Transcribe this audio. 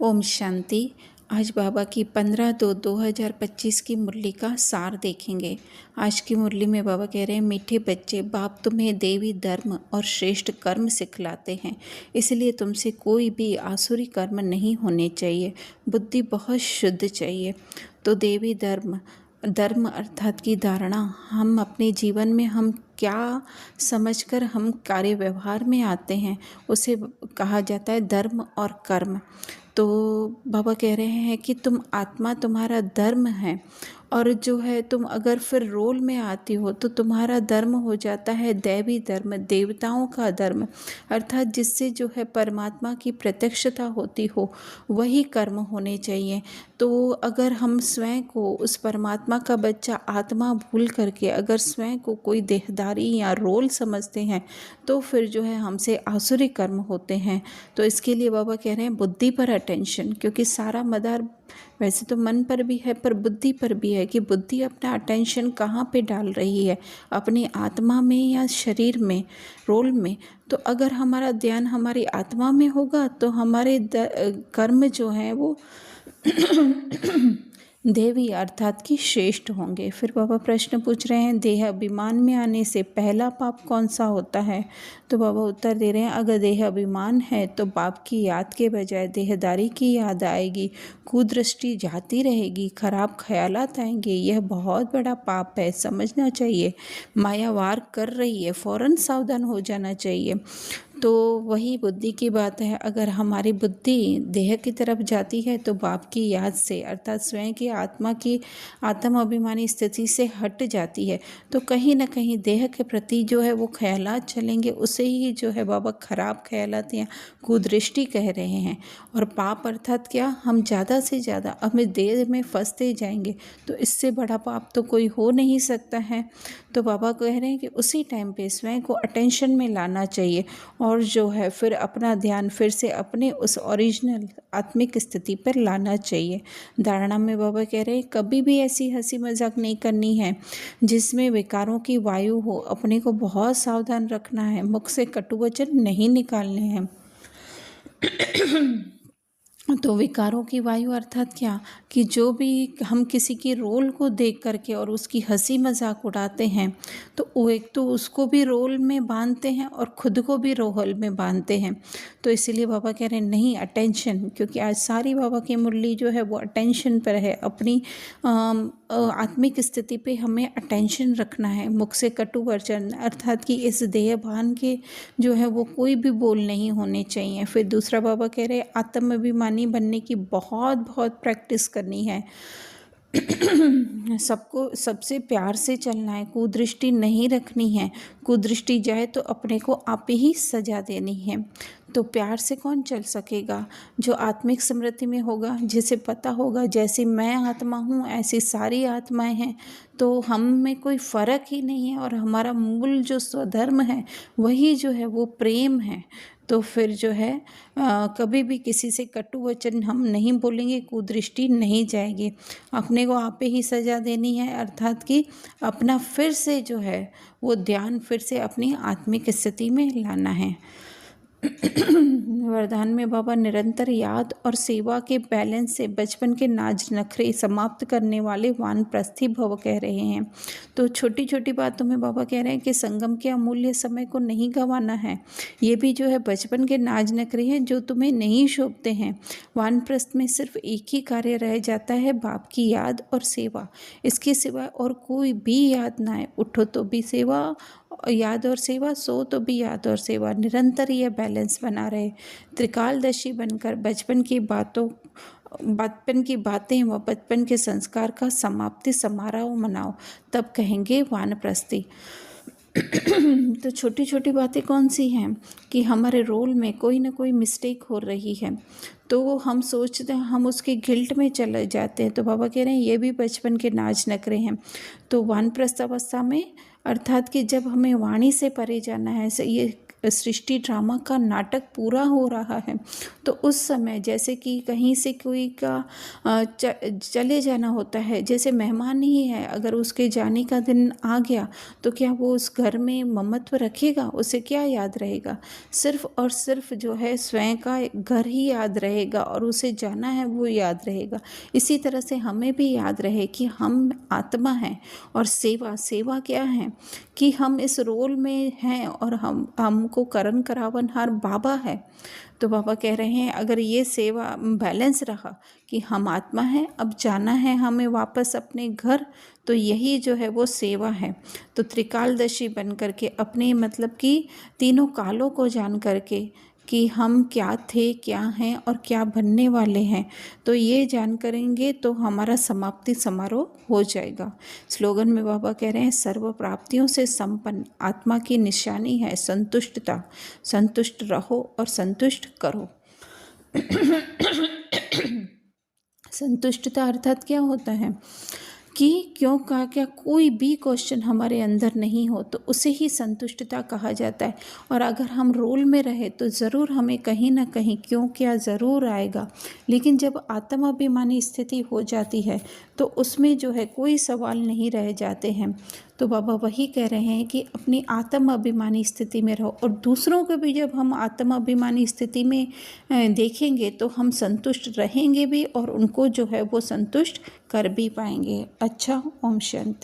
ओम शांति। आज बाबा की 15/2/2025 की मुरली का सार देखेंगे। आज की मुरली में बाबा कह रहे हैं, मीठे बच्चे, बाप तुम्हें देवी धर्म और श्रेष्ठ कर्म सिखलाते हैं, इसलिए तुमसे कोई भी आसुरी कर्म नहीं होने चाहिए। बुद्धि बहुत शुद्ध चाहिए। तो देवी धर्म धर्म अर्थात की धारणा हम अपने जीवन में हम क्या समझकर हम कार्य व्यवहार में आते हैं, उसे कहा जाता है धर्म और कर्म। तो बाबा कह रहे हैं कि तुम आत्मा तुम्हारा धर्म है, और जो है तुम अगर फिर रोल में आती हो तो तुम्हारा धर्म हो जाता है दैवी धर्म, देवताओं का धर्म, अर्थात जिससे जो है परमात्मा की प्रत्यक्षता होती हो वही कर्म होने चाहिए। तो अगर हम स्वयं को उस परमात्मा का बच्चा आत्मा भूल करके अगर स्वयं को कोई देहदारी या रोल समझते हैं तो फिर जो है हमसे आसुरी कर्म होते हैं। तो इसके लिए बाबा कह रहे हैं बुद्धि पर अटेंशन, क्योंकि सारा मदार वैसे तो मन पर भी है पर बुद्धि पर भी है कि बुद्धि अपना अटेंशन कहाँ पे डाल रही है, अपनी आत्मा में या शरीर में, रोल में। तो अगर हमारा ध्यान हमारी आत्मा में होगा तो हमारे कर्म जो हैं वो देवी अर्थात की श्रेष्ठ होंगे। फिर बाबा प्रश्न पूछ रहे हैं, देह अभिमान में आने से पहला पाप कौन सा होता है? तो बाबा उत्तर दे रहे हैं, अगर देह अभिमान है तो पाप की याद के बजाय देहदारी की याद आएगी, कुदृष्टि जाती रहेगी, खराब ख्यालात आएंगे। यह बहुत बड़ा पाप है, समझना चाहिए। माया वार कर रही है, फौरन सावधान हो जाना चाहिए। तो वही बुद्धि की बात है। अगर हमारी बुद्धि देह की तरफ जाती है तो बाप की याद से अर्थात स्वयं की आत्मा की आत्म अभिमानी स्थिति से हट जाती है, तो कहीं ना कहीं देह के प्रति जो है वो ख्यालात चलेंगे, उसे ही जो है बाबा खराब ख्यालात या कुदृष्टि कह रहे हैं। और पाप अर्थात क्या, हम ज़्यादा से ज़्यादा अपने देह में फंसते जाएंगे, तो इससे बड़ा पाप तो कोई हो नहीं सकता है। तो बाबा कह रहे हैं कि उसी टाइम पे स्वयं को अटेंशन में लाना चाहिए और जो है फिर अपना ध्यान फिर से अपने उस ओरिजिनल आत्मिक स्थिति पर लाना चाहिए। धारणा में बाबा कह रहे हैं, कभी भी ऐसी हंसी मजाक नहीं करनी है जिसमें विकारों की वायु हो। अपने को बहुत सावधान रखना है, मुख से कटु वचन नहीं निकालने हैं। तो विकारों की वायु अर्थात क्या, कि जो भी हम किसी की रोल को देख करके और उसकी हंसी मजाक उड़ाते हैं, तो वो एक तो उसको भी रोल में बांधते हैं और खुद को भी रोल में बांधते हैं। तो इसीलिए बाबा कह रहे हैं नहीं, अटेंशन, क्योंकि आज सारी बाबा की मुरली जो है वो अटेंशन पर है। अपनी आत्मिक स्थिति पे हमें अटेंशन रखना है। मुख से कटु वचन अर्थात कि इस देह भान के जो है वो कोई भी बोल नहीं होने चाहिए। फिर दूसरा बाबा कह रहे हैं, आत्म अभिमानी बनने की बहुत बहुत प्रैक्टिस करनी है। सबको सबसे प्यार से चलना है, कुदृष्टि नहीं रखनी है। कुदृष्टि जाए तो अपने को आप ही सजा देनी है। तो प्यार से कौन चल सकेगा? जो आत्मिक स्मृति में होगा, जिसे पता होगा जैसे मैं आत्मा हूँ ऐसी सारी आत्माएं हैं, तो हम में कोई फ़र्क ही नहीं है और हमारा मूल जो स्वधर्म है वही जो है वो प्रेम है। तो फिर जो है कभी भी किसी से कटु वचन हम नहीं बोलेंगे, कुदृष्टि नहीं जाएगी। अपने को आप ही सजा देनी है, अर्थात कि अपना फिर से जो है वो ध्यान फिर से अपनी आत्मिक स्थिति में लाना है। वरदान में बाबा निरंतर याद और सेवा के बैलेंस से बचपन के नाज नखरे समाप्त करने वाले वानप्रस्थी भव कह रहे हैं। तो छोटी छोटी बातों में बाबा कह रहे हैं कि संगम के अमूल्य समय को नहीं गंवाना है। ये भी जो है बचपन के नाज नखरे हैं जो तुम्हें नहीं शोभते हैं। वानप्रस्थ में सिर्फ एक ही कार्य रह जाता है, बाप की याद और सेवा। इसके सिवा और कोई भी याद ना है। उठो तो भी सेवा, याद और सेवा, सो तो भी याद और सेवा। निरंतर यह बैलेंस बना रहे। त्रिकालदर्शी बनकर बचपन की बातें व बचपन के संस्कार का समाप्ति समारोह मनाओ, तब कहेंगे वानप्रस्थी। तो छोटी छोटी बातें कौन सी हैं कि हमारे रोल में कोई ना कोई मिस्टेक हो रही है, तो हम सोचते हैं, हम उसके गिल्ट में चले जाते हैं। तो बाबा कह रहे हैं ये भी बचपन के नाज नखरे हैं। तो वानप्रस्थ अवस्था में अर्थात कि जब हमें वाणी से परे जाना है, ये सृष्टि ड्रामा का नाटक पूरा हो रहा है, तो उस समय जैसे कि कहीं से कोई का चले जाना होता है, जैसे मेहमान ही है, अगर उसके जाने का दिन आ गया तो क्या वो उस घर में ममत्व रखेगा? उसे क्या याद रहेगा? सिर्फ और सिर्फ जो है स्वयं का घर ही याद रहेगा और उसे जाना है वो याद रहेगा। इसी तरह से हमें भी याद रहे कि हम आत्मा हैं और सेवा क्या है कि हम इस रोल में हैं और हमको करण करावनहार बाबा है। तो बाबा कह रहे हैं अगर ये सेवा बैलेंस रहा कि हम आत्मा हैं, अब जाना है हमें वापस अपने घर, तो यही जो है वो सेवा है। तो त्रिकालदर्शी बन करके अपने मतलब कि तीनों कालों को जान करके कि हम क्या थे, क्या हैं और क्या बनने वाले हैं, तो ये जान करेंगे तो हमारा समाप्ति समारोह हो जाएगा। स्लोगन में बाबा कह रहे हैं सर्व प्राप्तियों से संपन्न आत्मा की निशानी है संतुष्टता। संतुष्ट रहो और संतुष्ट करो। संतुष्टता अर्थात क्या होता है कि क्यों का क्या कोई भी क्वेश्चन हमारे अंदर नहीं हो तो उसे ही संतुष्टता कहा जाता है। और अगर हम रोल में रहे तो ज़रूर हमें कहीं ना कहीं क्यों क्या ज़रूर आएगा, लेकिन जब आत्माभिमानी स्थिति हो जाती है तो उसमें जो है कोई सवाल नहीं रह जाते हैं। तो बाबा वही कह रहे हैं कि अपनी आत्माभिमानी स्थिति में रहो और दूसरों को भी जब हम आत्माभिमानी स्थिति में देखेंगे तो हम संतुष्ट रहेंगे भी और उनको जो है वो संतुष्ट कर भी पाएंगे। अच्छा, ओम शांति।